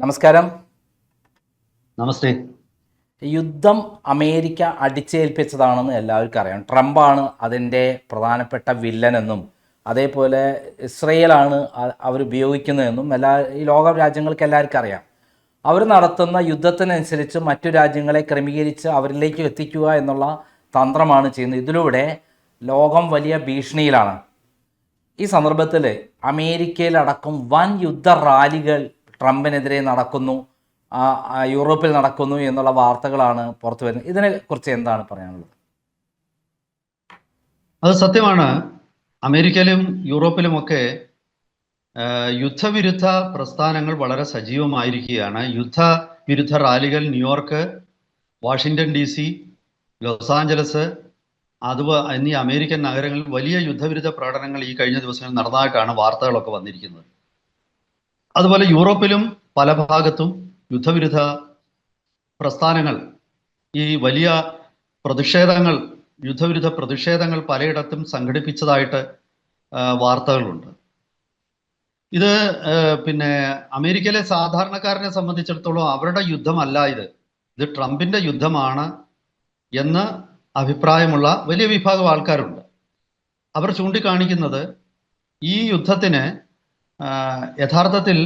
നമസ്കാരം. നമസ്തേ. യുദ്ധം അമേരിക്ക അടിച്ചേൽപ്പിച്ചതാണെന്ന് എല്ലാവർക്കും അറിയാം. ട്രംപാണ് അതിൻ്റെ പ്രധാനപ്പെട്ട വില്ലനെന്നും അതേപോലെ ഇസ്രയേലാണ് അവരുപയോഗിക്കുന്നതെന്നും ഈ ലോക രാജ്യങ്ങൾക്ക് എല്ലാവർക്കും അറിയാം. അവർ നടത്തുന്ന യുദ്ധത്തിനനുസരിച്ച് മറ്റു രാജ്യങ്ങളെ ക്രമീകരിച്ച് അവരിലേക്ക് എത്തിക്കുക എന്നുള്ള തന്ത്രമാണ് ചെയ്യുന്നത്. ഇതിലൂടെ ലോകം വലിയ ഭീഷണിയിലാണ്. ഈ സന്ദർഭത്തിൽ അമേരിക്കയിലടക്കം വൻ യുദ്ധ റാലികൾ ട്രംപിനെതിരെ നടക്കുന്നു, യൂറോപ്പിൽ നടക്കുന്നു എന്നുള്ള വാർത്തകളാണ് പുറത്തു വരുന്നത്. ഇതിനെക്കുറിച്ച് എന്താണ് പറയാനുള്ളത്? അത് സത്യമാണ്. അമേരിക്കയിലും യൂറോപ്പിലുമൊക്കെ യുദ്ധവിരുദ്ധ പ്രസ്ഥാനങ്ങൾ വളരെ സജീവമായിരിക്കുകയാണ്. യുദ്ധവിരുദ്ധ റാലികൾ New York, Washington DC, Los Angeles എന്നീ അമേരിക്കൻ നഗരങ്ങളിൽ വലിയ യുദ്ധവിരുദ്ധ പ്രകടനങ്ങൾ ഈ കഴിഞ്ഞ ദിവസങ്ങളിൽ നടന്നതായിട്ടാണ് വാർത്തകളൊക്കെ വന്നിരിക്കുന്നത്. അതുപോലെ യൂറോപ്പിലും പല ഭാഗത്തും യുദ്ധവിരുദ്ധ പ്രസ്ഥാനങ്ങൾ, ഈ വലിയ യുദ്ധവിരുദ്ധ പ്രതിഷേധങ്ങൾ പലയിടത്തും സംഘടിപ്പിച്ചതായിട്ട് വാർത്തകളുണ്ട്. ഇത് അമേരിക്കയിലെ സാധാരണക്കാരനെ സംബന്ധിച്ചിടത്തോളം അവരുടെ യുദ്ധമല്ല ഇത് ട്രംപിന്റെ യുദ്ധമാണ് എന്ന് അഭിപ്രായമുള്ള വലിയ വിഭാഗം ആൾക്കാരുണ്ട്. അവർ ചൂണ്ടിക്കാണിക്കുന്നത് ഈ യുദ്ധത്തിന് യഥാർത്ഥത്തിൽ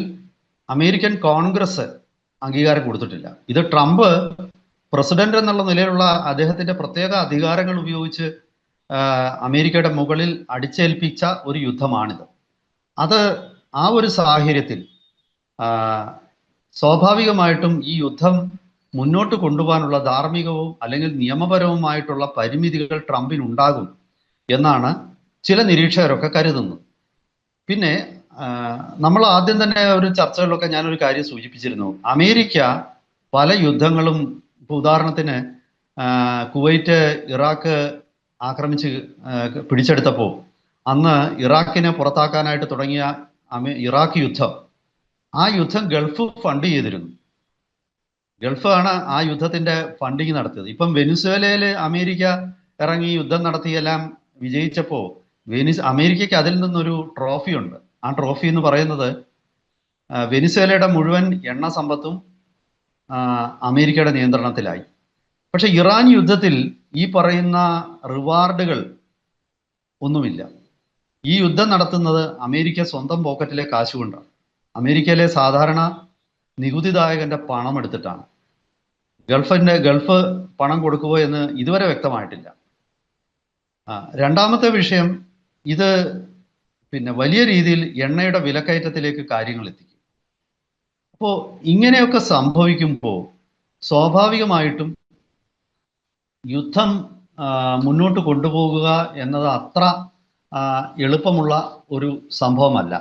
അമേരിക്കൻ കോൺഗ്രസ് അംഗീകാരം കൊടുത്തിട്ടില്ല. ഇത് ട്രംപ് പ്രസിഡന്റ് എന്നുള്ള നിലയിലുള്ള അദ്ദേഹത്തിന്റെ പ്രത്യേക അധികാരങ്ങൾ ഉപയോഗിച്ച് അമേരിക്കയുടെ മുകളിൽ അടിച്ചേൽപ്പിച്ച ഒരു യുദ്ധമാണിത്. ആ ഒരു സാഹചര്യത്തിൽ സ്വാഭാവികമായിട്ടും ഈ യുദ്ധം മുന്നോട്ട് കൊണ്ടുപോകാനുള്ള ധാർമ്മികവും അല്ലെങ്കിൽ നിയമപരവുമായിട്ടുള്ള പരിമിതികൾ ട്രംപിനുണ്ടാകും എന്നാണ് ചില നിരീക്ഷകരൊക്കെ കരുതുന്നത്. പിന്നെ നമ്മൾ ആദ്യം തന്നെ ഒരു ചർച്ചകളിലൊക്കെ ഞാനൊരു കാര്യം സൂചിപ്പിച്ചിരുന്നു. അമേരിക്ക പല യുദ്ധങ്ങളും, ഉദാഹരണത്തിന് കുവൈറ്റ് ഇറാഖ് ആക്രമിച്ച് പിടിച്ചെടുത്തപ്പോൾ അന്ന് ഇറാഖിനെ പുറത്താക്കാനായിട്ട് തുടങ്ങിയ ഇറാഖ് യുദ്ധം, ആ യുദ്ധം ഗൾഫ് ഫണ്ട് ചെയ്തിരുന്നു. ഗൾഫാണ് ആ യുദ്ധത്തിന്റെ ഫണ്ടിങ് നടത്തിയത്. ഇപ്പം വെനിസ്വേലയിൽ അമേരിക്ക ഇറങ്ങി യുദ്ധം നടത്തിയെല്ലാം വിജയിച്ചപ്പോൾ അമേരിക്കയ്ക്ക് അതിൽ നിന്നൊരു ട്രോഫി ഉണ്ട്. ആ ട്രോഫി എന്ന് പറയുന്നത് വെനിസ്വേലയുടെ മുഴുവൻ എണ്ണ സമ്പത്തും അമേരിക്കയുടെ നിയന്ത്രണത്തിലായി. പക്ഷെ ഇറാൻ യുദ്ധത്തിൽ ഈ പറയുന്ന റിവാർഡുകൾ ഒന്നുമില്ല. ഈ യുദ്ധം നടത്തുന്നത് അമേരിക്ക സ്വന്തം പോക്കറ്റിലെ കാശ് കൊണ്ടാണ്. അമേരിക്കയിലെ സാധാരണ നികുതിദായകന്റെ പണം എടുത്തിട്ടാണ്. ഗൾഫ് പണം കൊടുക്കുമോ എന്ന് ഇതുവരെ വ്യക്തമായിട്ടില്ല. രണ്ടാമത്തെ വിഷയം, ഇത് വലിയ രീതിയിൽ എണ്ണയുടെ വിലക്കയറ്റത്തിലേക്ക് കാര്യങ്ങൾ എത്തിക്കും. അപ്പോൾ ഇങ്ങനെയൊക്കെ സംഭവിക്കുമ്പോൾ സ്വാഭാവികമായിട്ടും യുദ്ധം മുന്നോട്ട് കൊണ്ടുപോകുക എന്നത് അത്ര എളുപ്പമുള്ള ഒരു സംഭവമല്ല.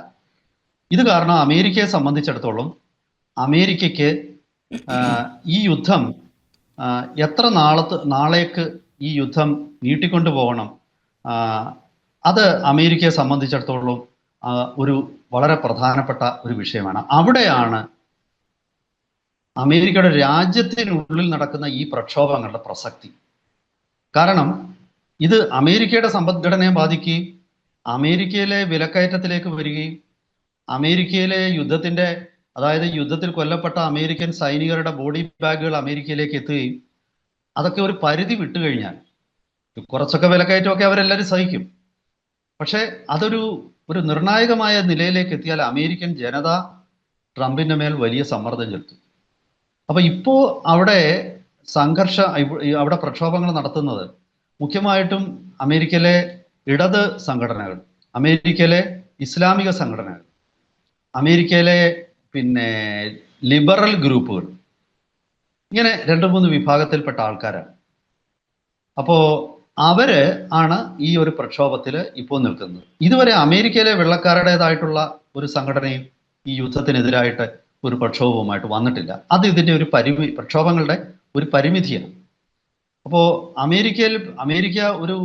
ഇത് കാരണം അമേരിക്കയെ സംബന്ധിച്ചിടത്തോളം അമേരിക്കയ്ക്ക് ഈ യുദ്ധം എത്ര നാളേക്ക് ഈ യുദ്ധം നീട്ടിക്കൊണ്ടു പോകണം, അത് അമേരിക്കയെ സംബന്ധിച്ചിടത്തോളം ഒരു വളരെ പ്രധാനപ്പെട്ട ഒരു വിഷയമാണ്. അവിടെയാണ് അമേരിക്കയുടെ രാജ്യത്തിനുള്ളിൽ നടക്കുന്ന ഈ പ്രക്ഷോഭങ്ങളുടെ പ്രസക്തി. കാരണം ഇത് അമേരിക്കയുടെ സമ്പദ്ഘടനയെ ബാധിക്കുകയും അമേരിക്കയിലെ വിലക്കയറ്റത്തിലേക്ക് വരികയും അമേരിക്കയിലെ യുദ്ധത്തിൽ കൊല്ലപ്പെട്ട അമേരിക്കൻ സൈനികരുടെ ബോഡി ബാഗുകൾ അമേരിക്കയിലേക്ക് എത്തുകയും, അതൊക്കെ ഒരു പരിധി വിട്ടുകഴിഞ്ഞാൽ കുറച്ചൊക്കെ വിലക്കയറ്റമൊക്കെ അവരെല്ലാവരും സഹിക്കും. പക്ഷെ ഒരു നിർണായകമായ നിലയിലേക്ക് എത്തിയാൽ അമേരിക്കൻ ജനത ട്രംപിന്റെ മേൽ വലിയ സമ്മർദ്ദം ചെലുത്തും. അപ്പൊ ഇപ്പോ അവിടെ പ്രക്ഷോഭങ്ങൾ നടത്തുന്നത് മുഖ്യമായിട്ടും അമേരിക്കയിലെ ഇടത് സംഘടനകൾ, അമേരിക്കയിലെ ഇസ്ലാമിക സംഘടനകൾ, അമേരിക്കയിലെ ലിബറൽ ഗ്രൂപ്പുകൾ, ഇങ്ങനെ 2-3 വിഭാഗത്തിൽപ്പെട്ട ആൾക്കാരാണ്. അപ്പോ അവര് ആണ് ഈ ഒരു പ്രക്ഷോഭത്തിൽ ഇപ്പോൾ നിൽക്കുന്നത്. ഇതുവരെ അമേരിക്കയിലെ വെള്ളക്കാരുടേതായിട്ടുള്ള ഒരു സംഘടനയും ഈ യുദ്ധത്തിനെതിരായിട്ട് ഒരു പ്രക്ഷോഭവുമായിട്ട് വന്നിട്ടില്ല. അത് ഇതിന്റെ പ്രക്ഷോഭങ്ങളുടെ ഒരു പരിമിതിയാണ്. അപ്പോൾ അമേരിക്ക ഒരു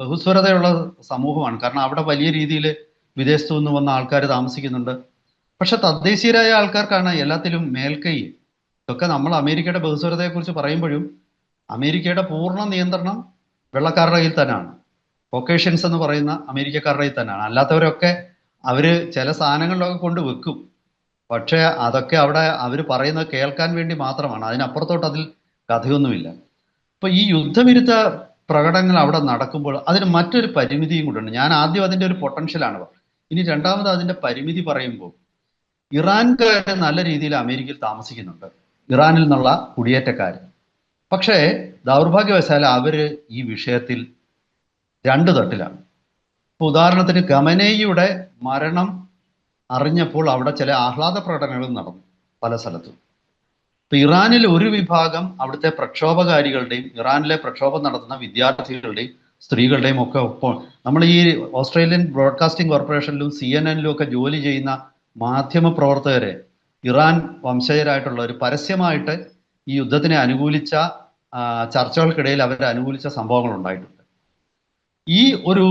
ബഹുസ്വരതയുള്ള സമൂഹമാണ്. കാരണം അവിടെ വലിയ രീതിയിൽ വിദേശത്തു നിന്ന് വന്ന ആൾക്കാർ താമസിക്കുന്നുണ്ട്. പക്ഷെ തദ്ദേശീയരായ ആൾക്കാർക്കാണ് എല്ലാത്തിലും മേൽക്കൈ. ഇതൊക്കെ നമ്മൾ അമേരിക്കയുടെ ബഹുസ്വരതയെക്കുറിച്ച് പറയുമ്പോഴും അമേരിക്കയുടെ പൂർണ്ണ നിയന്ത്രണം വെള്ളക്കാരുടെ കയ്യിൽ തന്നെയാണ്. കൊക്കേഷ്യൻസ് എന്ന് പറയുന്ന അമേരിക്കക്കാരുടെ കയ്യിൽ തന്നെയാണ്. അല്ലാത്തവരൊക്കെ അവര് ചില സാധനങ്ങളിലൊക്കെ കൊണ്ട് വെക്കും. പക്ഷേ അതൊക്കെ അവിടെ അവർ പറയുന്നത് കേൾക്കാൻ വേണ്ടി മാത്രമാണ്. അതിനപ്പുറത്തോട്ട് അതിൽ കഥയൊന്നുമില്ല. അപ്പൊ ഈ യുദ്ധവിരുദ്ധ പ്രകടനങ്ങൾ അവിടെ നടക്കുമ്പോൾ അതിന് മറ്റൊരു പരിമിതിയും കൂടെ ഉണ്ട്. ഞാൻ ആദ്യം അതിന്റെ ഒരു പൊട്ടൻഷ്യലാണ് പറഞ്ഞത്. ഇനി രണ്ടാമത് അതിന്റെ പരിമിതി പറയുമ്പോൾ ഇറാൻകാർ നല്ല രീതിയിൽ അമേരിക്കയിൽ താമസിക്കുന്നുണ്ട്, ഇറാനിൽ നിന്നുള്ള കുടിയേറ്റക്കാർ. പക്ഷേ ദൗർഭാഗ്യവശാൽ അവര് ഈ വിഷയത്തിൽ രണ്ട് തട്ടിലാണ്. ഇപ്പൊ ഉദാഹരണത്തിന് ഖമനേയിയുടെ മരണം അറിഞ്ഞപ്പോൾ അവിടെ ചില ആഹ്ലാദ പ്രകടനങ്ങൾ നടന്നു പല സ്ഥലത്തും. ഇപ്പൊ ഇറാനിൽ ഒരു വിഭാഗം അവിടുത്തെ പ്രക്ഷോഭകാരികളുടെയും ഇറാനിലെ പ്രക്ഷോഭം നടത്തുന്ന വിദ്യാർത്ഥികളുടെയും സ്ത്രീകളുടെയും ഒക്കെ ഒപ്പം നമ്മൾ ഈ ഓസ്ട്രേലിയൻ ബ്രോഡ്കാസ്റ്റിംഗ് കോർപ്പറേഷനിലും CNN ഒക്കെ ജോലി ചെയ്യുന്ന മാധ്യമ പ്രവർത്തകരെ ഇറാൻ വംശജരായിട്ടുള്ളവർ പരസ്യമായിട്ട് ഈ യുദ്ധത്തിനെ അനുകൂലിച്ച ചർച്ചകൾക്കിടയിൽ അവരെ അനുകൂലിച്ച സംഭവങ്ങൾ ഉണ്ടായിട്ടുണ്ട്. ഈ ഒരു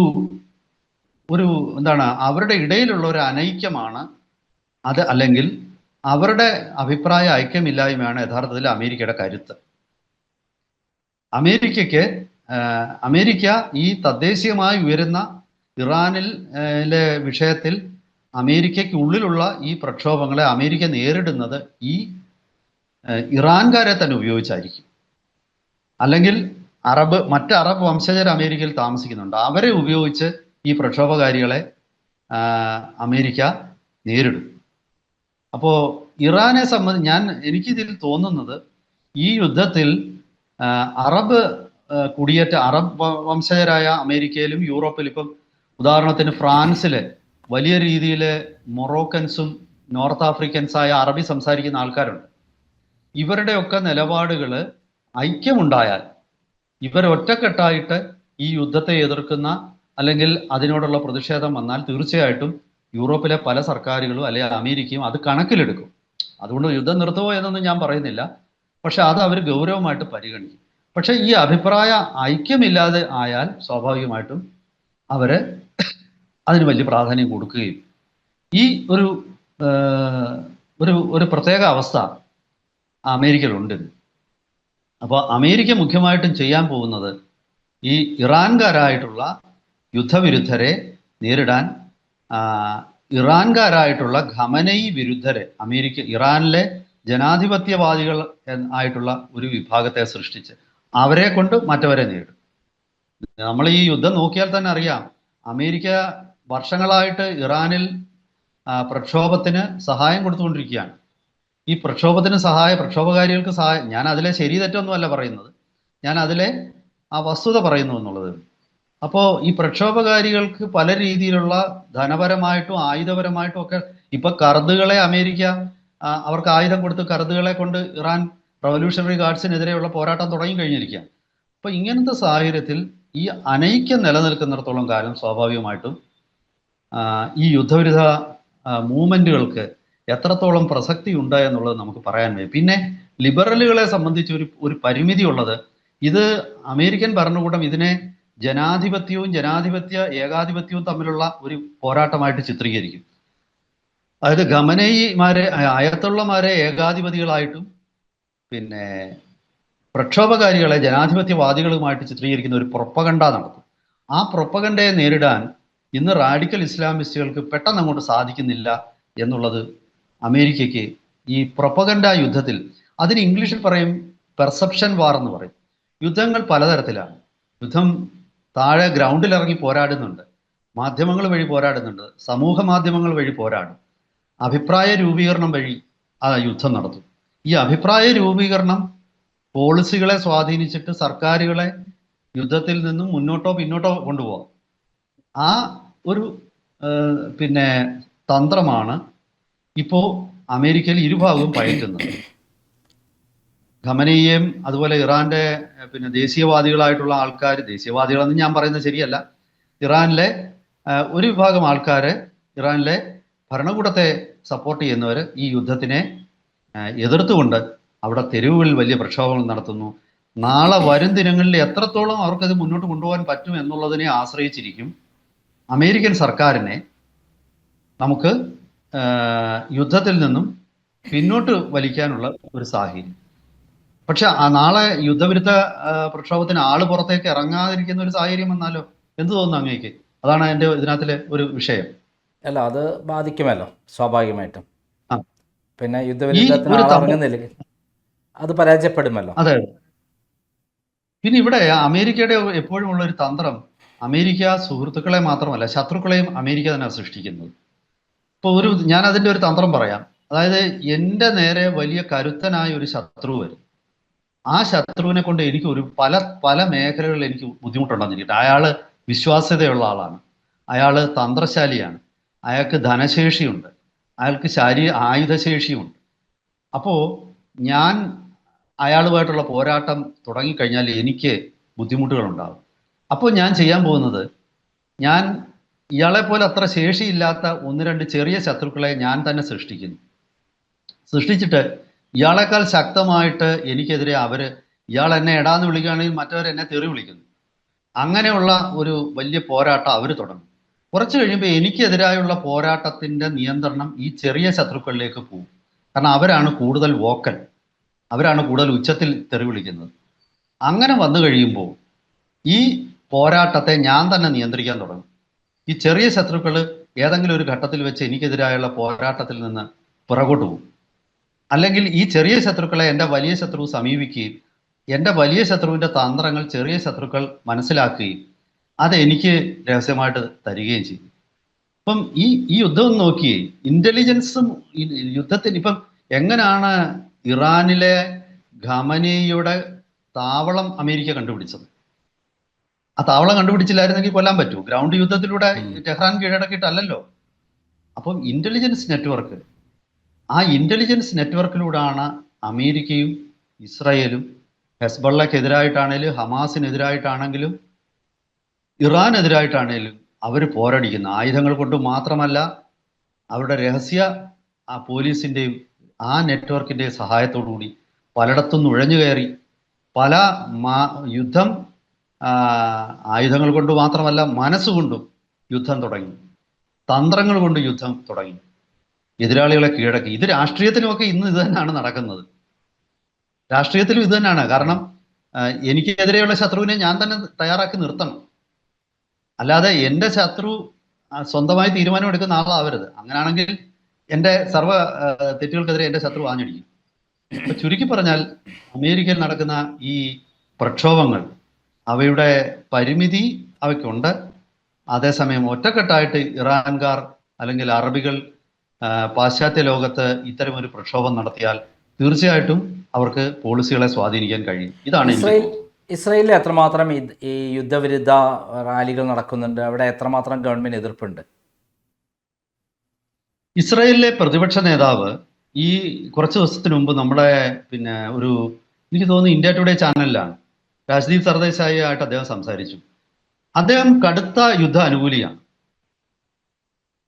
എന്താണ് അവരുടെ ഇടയിലുള്ള ഒരു അനൈക്യമാണ് അത്, അല്ലെങ്കിൽ അവരുടെ അഭിപ്രായ ഐക്യമില്ലായ്മയാണ് യഥാർത്ഥത്തിൽ അമേരിക്കയുടെ കരുത്ത്. അമേരിക്ക ഈ തദ്ദേശീയമായി ഉയരുന്ന ഇറാനിലെ വിഷയത്തിൽ അമേരിക്കയ്ക്ക് ഉള്ളിലുള്ള ഈ പ്രക്ഷോഭങ്ങളെ അമേരിക്ക നേരിടുന്നത് ഈ ഇറാൻകാരെ തന്നെ ഉപയോഗിച്ചായിരിക്കും. അല്ലെങ്കിൽ മറ്റ് അറബ് വംശജർ അമേരിക്കയിൽ താമസിക്കുന്നുണ്ട്, അവരെ ഉപയോഗിച്ച് ഈ പ്രക്ഷോഭകാരികളെ അമേരിക്ക നേരിടും. അപ്പോൾ ഇറാനെ സംബന്ധിച്ച് എനിക്കിതിൽ തോന്നുന്നത് ഈ യുദ്ധത്തിൽ അറബ് വംശജരായ അമേരിക്കയിലും യൂറോപ്പിലും, ഇപ്പം ഉദാഹരണത്തിന് ഫ്രാൻസില് വലിയ രീതിയിൽ മൊറോക്കൻസും നോർത്ത് ആഫ്രിക്കൻസായ അറബി സംസാരിക്കുന്ന ആൾക്കാരുണ്ട്. ഇവരുടെയൊക്കെ നിലപാടുകൾ ഐക്യമുണ്ടായാൽ, ഇവർ ഒറ്റക്കെട്ടായിട്ട് ഈ യുദ്ധത്തെ എതിർക്കുന്ന അല്ലെങ്കിൽ അതിനോടുള്ള പ്രതിഷേധം വന്നാൽ തീർച്ചയായിട്ടും യൂറോപ്പിലെ പല സർക്കാരുകളും അല്ലെങ്കിൽ അമേരിക്കയും അത് കണക്കിലെടുക്കും. അതുകൊണ്ട് യുദ്ധം നിർത്തുമോ എന്നൊന്നും ഞാൻ പറയുന്നില്ല, പക്ഷെ അത് അവർ ഗൗരവമായിട്ട് പരിഗണിക്കും. പക്ഷെ ഈ അഭിപ്രായ ഐക്യമില്ലാതെ ആയാൽ സ്വാഭാവികമായിട്ടും അവര് അതിന് വലിയ പ്രാധാന്യം കൊടുക്കുകയും ഈ ഒരു പ്രത്യേക അവസ്ഥ അമേരിക്കയിലുണ്ട്. അപ്പോൾ അമേരിക്ക മുഖ്യമായിട്ടും ചെയ്യാൻ പോകുന്നത് ഈ ഇറാൻകാരായിട്ടുള്ള യുദ്ധവിരുദ്ധരെ നേരിടാൻ ഇറാൻകാരായിട്ടുള്ള ഖമനയി വിരുദ്ധരെ ഇറാനിലെ ജനാധിപത്യവാദികൾ ആയിട്ടുള്ള ഒരു വിഭാഗത്തെ സൃഷ്ടിച്ച് അവരെ കൊണ്ട് മറ്റവരെ നേരിടും. നമ്മൾ ഈ യുദ്ധം നോക്കിയാൽ തന്നെ അറിയാം, അമേരിക്ക വർഷങ്ങളായിട്ട് ഇറാനിൽ പ്രക്ഷോഭത്തിന് സഹായം കൊടുത്തുകൊണ്ടിരിക്കുകയാണ്. ഈ പ്രക്ഷോഭകാരികൾക്ക് സഹായം, ഞാൻ അതിലെ ശരി തെറ്റൊന്നുമല്ല പറയുന്നത്, ഞാൻ അതിലെ ആ വസ്തുത പറയുന്നു എന്നുള്ളത്. അപ്പോൾ ഈ പ്രക്ഷോഭകാരികൾക്ക് പല രീതിയിലുള്ള ധനപരമായിട്ടും ആയുധപരമായിട്ടും ഒക്കെ, ഇപ്പൊ കർദുകളെ അമേരിക്ക അവർക്ക് ആയുധം കൊടുത്ത് കർദുകളെ കൊണ്ട് ഇറാൻ റവല്യൂഷണറി ഗാർഡ്സിനെതിരെയുള്ള പോരാട്ടം തുടങ്ങി കഴിഞ്ഞിരിക്കുകയാണ്. അപ്പൊ ഇങ്ങനത്തെ സാഹചര്യത്തിൽ ഈ അനൈക്യം നിലനിൽക്കുന്നിടത്തോളം കാലം സ്വാഭാവികമായിട്ടും ഈ യുദ്ധവിരുദ്ധ മൂവ്മെന്റുകൾക്ക് എത്രത്തോളം പ്രസക്തി ഉണ്ട് എന്നുള്ളത് നമുക്ക് പറയാൻ വയ്യ. പിന്നെ ലിബറലുകളെ സംബന്ധിച്ച് ഒരു പരിമിതി ഉള്ളത്, ഇത് അമേരിക്കൻ ഭരണകൂടം ഇതിനെ ജനാധിപത്യ ഏകാധിപത്യവും തമ്മിലുള്ള ഒരു പോരാട്ടമായിട്ട് ചിത്രീകരിക്കും. അതായത് അയത്തുള്ളമാരെ ഏകാധിപതികളായിട്ടും പിന്നെ പ്രക്ഷോഭകാരികളെ ജനാധിപത്യവാദികളുമായിട്ട് ചിത്രീകരിക്കുന്ന ഒരു പ്രൊപ്പഗണ്ട നടത്തും. ആ പ്രൊപ്പഗണ്ടയെ നേരിടാൻ ഇന്ന് റാഡിക്കൽ ഇസ്ലാമിസ്റ്റുകൾക്ക് പെട്ടെന്ന് അങ്ങോട്ട് സാധിക്കുന്നില്ല എന്നുള്ളത് അമേരിക്കയ്ക്ക് ഈ പ്രൊപ്പഗണ്ട യുദ്ധത്തിൽ, അതിന് ഇംഗ്ലീഷിൽ പറയും പെർസെപ്ഷൻ വാർ എന്ന് പറയും. യുദ്ധങ്ങൾ പലതരത്തിലാണ്. യുദ്ധം താഴെ ഗ്രൗണ്ടിൽ ഇറങ്ങി പോരാടുന്നുണ്ട്, മാധ്യമങ്ങൾ വഴി പോരാടുന്നുണ്ട്, സമൂഹ മാധ്യമങ്ങൾ വഴി പോരാടും, അഭിപ്രായ രൂപീകരണം വഴി ആ യുദ്ധം നടത്തും. ഈ അഭിപ്രായ രൂപീകരണം പോളിസികളെ സ്വാധീനിച്ചിട്ട് സർക്കാരുകളെ യുദ്ധത്തിൽ നിന്നും മുന്നോട്ടോ പിന്നോട്ടോ കൊണ്ടുപോകാം. ആ ഒരു പിന്നെ തന്ത്രമാണ് ഇപ്പോൾ അമേരിക്കയിൽ ഇരുഭാഗവും പയറ്റുന്നത്. ഖമനയെയും അതുപോലെ ഇറാന്റെ പിന്നെ ദേശീയവാദികളായിട്ടുള്ള ആൾക്കാർ, ദേശീയവാദികളെന്ന് ഞാൻ പറയുന്നത് ശരിയല്ല, ഇറാനിലെ ഒരു വിഭാഗം ആൾക്കാര്, ഇറാനിലെ ഭരണകൂടത്തെ സപ്പോർട്ട് ചെയ്യുന്നവർ ഈ യുദ്ധത്തിനെ എതിർത്തുകൊണ്ട് അവിടെ തെരുവുകളിൽ വലിയ പ്രക്ഷോഭങ്ങൾ നടത്തുന്നു. നാളെ വരും ദിനങ്ങളിൽ എത്രത്തോളം അവർക്കത് മുന്നോട്ട് കൊണ്ടുപോകാൻ പറ്റും എന്നുള്ളതിനെ ആശ്രയിച്ചിരിക്കും അമേരിക്കൻ സർക്കാരിനെ നമുക്ക് യുദ്ധത്തിൽ നിന്നും പിന്നോട്ട് വലിക്കാനുള്ള ഒരു സാഹചര്യം. പക്ഷെ നാളെ യുദ്ധവിരുദ്ധ പ്രക്ഷോഭത്തിന് ആള് പുറത്തേക്ക് ഇറങ്ങാതിരിക്കുന്ന ഒരു സാഹചര്യം വന്നാലോ? എന്ത് തോന്നുന്നു അങ്ങേക്ക്? അതാണ് എൻ്റെ ഇതിനകത്തിലെ ഒരു വിഷയം. അല്ല, അത് ബാധിക്കുമല്ലോ സ്വാഭാവികമായിട്ടും. പിന്നെ ഈ യുദ്ധവിരുദ്ധത്തിന് ഒരു തന്ത്രം, ആളിറങ്ങുന്നില്ല, അത് പരാജയപ്പെടുമല്ലോ. അതെ. പിന്നെ ഇവിടെ അമേരിക്കയുടെ എപ്പോഴും ഉള്ള ഒരു തന്ത്രം, അമേരിക്ക സുഹൃത്തുക്കളെ മാത്രമല്ല ശത്രുക്കളെയും അമേരിക്ക തന്നെ സൃഷ്ടിക്കുന്നത്. ഇപ്പോൾ ഞാൻ അതിന്റെ ഒരു തന്ത്രം പറയാം. അതായത് എൻ്റെ നേരെ വലിയ കരുത്തനായ ഒരു ശത്രു വരും. ആ ശത്രുവിനെ കൊണ്ട് എനിക്ക് പല പല മേഖലകളിൽ എനിക്ക് ബുദ്ധിമുട്ടുണ്ടെന്നിരിക്കട്ടെ. അയാള് വിശ്വാസ്യതയുള്ള ആളാണ്, അയാള് തന്ത്രശാലിയാണ്, അയാൾക്ക് ധനശേഷിയുണ്ട്, അയാൾക്ക് ആയുധശേഷിയുണ്ട്. അപ്പോൾ ഞാൻ അയാളുമായിട്ടുള്ള പോരാട്ടം തുടങ്ങിക്കഴിഞ്ഞാൽ എനിക്ക് ബുദ്ധിമുട്ടുകൾ ഉണ്ടാകും. അപ്പോൾ ഞാൻ ചെയ്യാൻ പോകുന്നത്, ഞാൻ ഇയാളെ പോലെ അത്ര ശേഷിയില്ലാത്ത ഒന്ന് രണ്ട് ചെറിയ ശത്രുക്കളെ ഞാൻ തന്നെ സൃഷ്ടിച്ചിട്ട് ഇയാളെക്കാൾ ശക്തമായിട്ട് എനിക്കെതിരെ ഇയാൾ എന്നെ എടാന്ന് വിളിക്കുകയാണെങ്കിൽ മറ്റവർ എന്നെ തെറി വിളിക്കുന്നു. അങ്ങനെയുള്ള ഒരു വലിയ പോരാട്ടം അവർ തുടങ്ങും. കുറച്ച് കഴിയുമ്പോൾ എനിക്കെതിരായുള്ള പോരാട്ടത്തിന്റെ നിയന്ത്രണം ഈ ചെറിയ ശത്രുക്കളിലേക്ക് പോകും. കാരണം അവരാണ് കൂടുതൽ വോക്കൽ, അവരാണ് കൂടുതൽ ഉച്ചത്തിൽ തെറി വിളിക്കുന്നത്. അങ്ങനെ വന്നു കഴിയുമ്പോൾ ഈ പോരാട്ടത്തെ ഞാൻ തന്നെ നിയന്ത്രിക്കാൻ തുടങ്ങും. ഈ ചെറിയ ശത്രുക്കൾ ഏതെങ്കിലും ഒരു ഘട്ടത്തിൽ വെച്ച് എനിക്കെതിരായുള്ള പോരാട്ടത്തിൽ നിന്ന് പുറകോട്ട് പോകും. അല്ലെങ്കിൽ ഈ ചെറിയ ശത്രുക്കളെ എൻ്റെ വലിയ ശത്രു സമീപിക്കുകയും എൻ്റെ വലിയ ശത്രുവിൻ്റെ തന്ത്രങ്ങൾ ചെറിയ ശത്രുക്കൾ മനസ്സിലാക്കുകയും അത് എനിക്ക് രഹസ്യമായിട്ട് തരികയും ചെയ്യും. ഇപ്പം ഈ യുദ്ധം നോക്കിയേ, ഇന്റലിജൻസും യുദ്ധത്തിന് ഇപ്പം എങ്ങനെയാണ് ഇറാനിലെ ഖമനേയിയുടെ താവളം അമേരിക്ക കണ്ടുപിടിച്ചത്? ആ താവളം കണ്ടുപിടിച്ചില്ലായിരുന്നെങ്കിൽ കൊല്ലാൻ പറ്റൂ. ഗ്രൗണ്ട് യുദ്ധത്തിലൂടെ ടെഹ്റാൻ കീഴടക്കിയിട്ടല്ലല്ലോ. അപ്പം ഇന്റലിജൻസ് നെറ്റ്വർക്ക്, ആ ഇന്റലിജൻസ് നെറ്റ്വർക്കിലൂടെയാണ് അമേരിക്കയും ഇസ്രായേലും ഹെസ്ബള്ളക്കെതിരായിട്ടാണേലും ഹമാസിനെതിരായിട്ടാണെങ്കിലും ഇറാനെതിരായിട്ടാണേലും അവർ പോരടിക്കുന്നത്. ആയുധങ്ങൾ കൊണ്ട് മാത്രമല്ല, അവരുടെ രഹസ്യ പോലീസിൻ്റെയും ആ നെറ്റ്വർക്കിൻ്റെയും സഹായത്തോടുകൂടി പലയിടത്തും നുഴഞ്ഞു കയറി പല യുദ്ധം ആയുധങ്ങൾ കൊണ്ട് മാത്രമല്ല മനസ്സുകൊണ്ടും യുദ്ധം തുടങ്ങി, തന്ത്രങ്ങൾ കൊണ്ട് യുദ്ധം തുടങ്ങി, എതിരാളികളെ കീഴടക്കി. ഇത് രാഷ്ട്രീയത്തിലുമൊക്കെ ഇന്ന് ഇത് തന്നെയാണ് നടക്കുന്നത്. രാഷ്ട്രീയത്തിലും ഇത് തന്നെയാണ്. കാരണം എനിക്കെതിരെയുള്ള ശത്രുവിനെ ഞാൻ തന്നെ തയ്യാറാക്കി നിർത്തണം. അല്ലാതെ എൻ്റെ ശത്രു സ്വന്തമായി തീരുമാനം എടുക്കുന്ന ആളാവരുത്. അങ്ങനെയാണെങ്കിൽ എൻ്റെ സർവ്വ തെറ്റുകൾക്കെതിരെ എൻ്റെ ശത്രു ആഞ്ഞടിക്കും. അപ്പൊ ചുരുക്കി പറഞ്ഞാൽ അമേരിക്കയിൽ നടക്കുന്ന ഈ പ്രക്ഷോഭങ്ങൾ, അവയുടെ പരിമിതി അവയ്ക്കുണ്ട്. അതേസമയം ഒറ്റക്കെട്ടായിട്ട് ഇറാൻകാർ അല്ലെങ്കിൽ അറബികൾ പാശ്ചാത്യ ലോകത്ത് ഇത്തരമൊരു പ്രക്ഷോഭം നടത്തിയാൽ തീർച്ചയായിട്ടും അവർക്ക് പോളിസികളെ സ്വാധീനിക്കാൻ കഴിയും. ഇതാണ് ഇസ്രായേലിൽ എത്രമാത്രം ഈ യുദ്ധവിരുദ്ധ റാലികൾ നടക്കുന്നുണ്ട്? അവിടെ എത്രമാത്രം ഗവൺമെന്റ് എതിർപ്പുണ്ട്? ഇസ്രായേലിലെ പ്രതിപക്ഷ നേതാവ് ഈ കുറച്ച് ദിവസത്തിന് മുമ്പ് നമ്മുടെ എനിക്ക് തോന്നുന്നു ഇന്ത്യ ടുഡേ ചാനലിലാണ് രാജ്ദീപ് സർദേശായി ആയിട്ട് അദ്ദേഹം സംസാരിച്ചു. അദ്ദേഹം കടുത്ത യുദ്ധ അനുകൂലിയാണ്,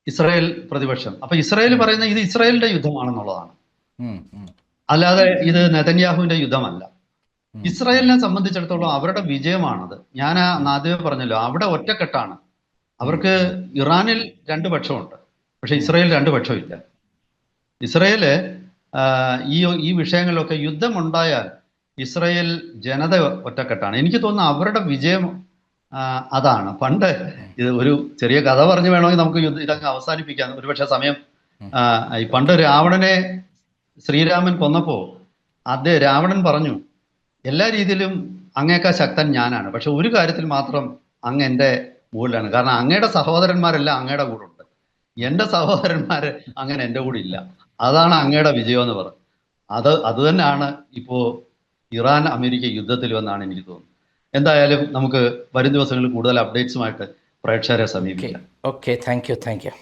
ഇസ്രായേൽ പ്രതിപക്ഷം. അപ്പൊ ഇസ്രായേൽ പറയുന്നത് ഇത് ഇസ്രായേലിന്റെ യുദ്ധമാണെന്നുള്ളതാണ്, അല്ലാതെ ഇത് നെതന്യാഹുവിന്റെ യുദ്ധമല്ല. ഇസ്രായേലിനെ സംബന്ധിച്ചിടത്തോളം അവരുടെ വിജയമാണത്. ഞാൻ ആദ്യമേ പറഞ്ഞല്ലോ, അവിടെ ഒറ്റക്കെട്ടാണ്. അവർക്ക് ഇറാനിൽ രണ്ട് പക്ഷമുണ്ട്, പക്ഷെ ഇസ്രായേൽ രണ്ട് പക്ഷമില്ല. ഇസ്രായേല് ഈ വിഷയങ്ങളിലൊക്കെ യുദ്ധമുണ്ടായാൽ ഇസ്രായേൽ ജനത ഒറ്റക്കെട്ടാണ്. എനിക്ക് തോന്നുന്നു അവരുടെ വിജയം അതാണ്. പണ്ട് ഇത് ഒരു ചെറിയ കഥ പറഞ്ഞു വേണമെങ്കിൽ നമുക്ക് ഇതങ്ങ് അവസാനിപ്പിക്കാം, ഒരുപക്ഷെ സമയം. പണ്ട് രാവണനെ ശ്രീരാമൻ കൊന്നപ്പോ രാവണൻ പറഞ്ഞു, എല്ലാ രീതിയിലും അങ്ങേക്കാൾ ശക്തൻ ഞാനാണ്, പക്ഷെ ഒരു കാര്യത്തിൽ മാത്രം അങ്ങ് എൻ്റെ മുകളിലാണ്. കാരണം അങ്ങയുടെ സഹോദരന്മാരെല്ലാം അങ്ങയുടെ കൂടെ ഉണ്ട്, എൻ്റെ സഹോദരന്മാര് അങ്ങനെ എൻ്റെ കൂടെ ഇല്ല. അതാണ് അങ്ങയുടെ വിജയം എന്ന് പറഞ്ഞു. അത് തന്നെയാണ് ഇപ്പോ ഇറാൻ അമേരിക്ക യുദ്ധത്തിൽ എന്നാണ് എനിക്ക് തോന്നുന്നത്. എന്തായാലും നമുക്ക് വരും ദിവസങ്ങളിൽ കൂടുതൽ അപ്ഡേറ്റ്സുമായിട്ട് പ്രേക്ഷകരെ സമീപിക്കാം. Okay, thank you.